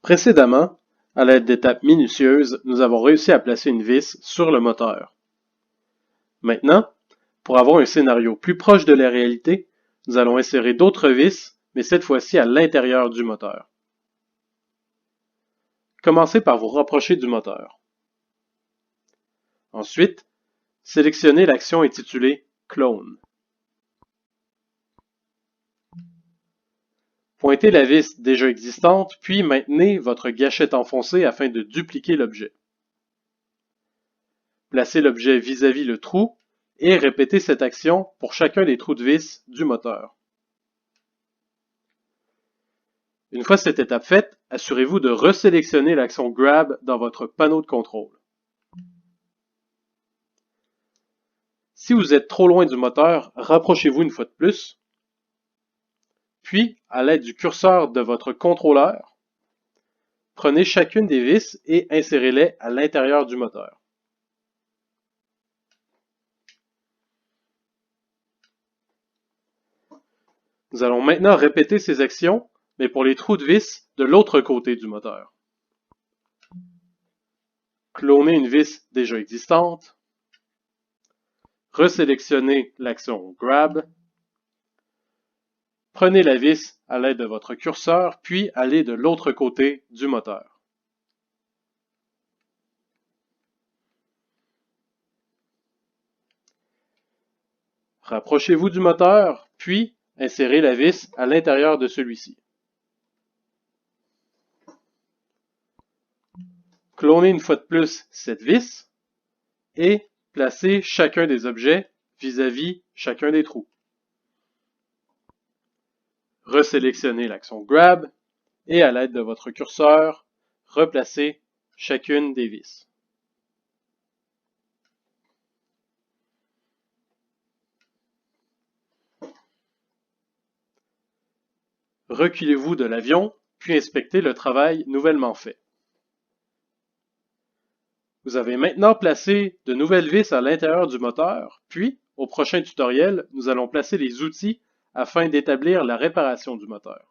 Précédemment, à l'aide d'étapes minutieuses, nous avons réussi à placer une vis sur le moteur. Maintenant, pour avoir un scénario plus proche de la réalité, nous allons insérer d'autres vis, mais cette fois-ci à l'intérieur du moteur. Commencez par vous rapprocher du moteur. Ensuite, sélectionnez l'action intitulée Clone. Pointez la vis déjà existante, puis maintenez votre gâchette enfoncée afin de dupliquer l'objet. Placez l'objet vis-à-vis le trou et répétez cette action pour chacun des trous de vis du moteur. Une fois cette étape faite, assurez-vous de resélectionner l'action Grab dans votre panneau de contrôle. Si vous êtes trop loin du moteur, rapprochez-vous une fois de plus. Puis, à l'aide du curseur de votre contrôleur, prenez chacune des vis et insérez-les à l'intérieur du moteur. Nous allons maintenant répéter ces actions, mais pour les trous de vis de l'autre côté du moteur. Cloner une vis déjà existante. Resélectionnez l'action Grab. Prenez la vis à l'aide de votre curseur, puis allez de l'autre côté du moteur. Rapprochez-vous du moteur, puis insérez la vis à l'intérieur de celui-ci. Clonez une fois de plus cette vis et placez chacun des objets vis-à-vis chacun des trous. Resélectionnez l'action Grab et à l'aide de votre curseur, replacez chacune des vis. Reculez-vous de l'avion, puis inspectez le travail nouvellement fait. Vous avez maintenant placé de nouvelles vis à l'intérieur du moteur, puis, au prochain tutoriel, nous allons placer les outils afin d'établir la réparation du moteur.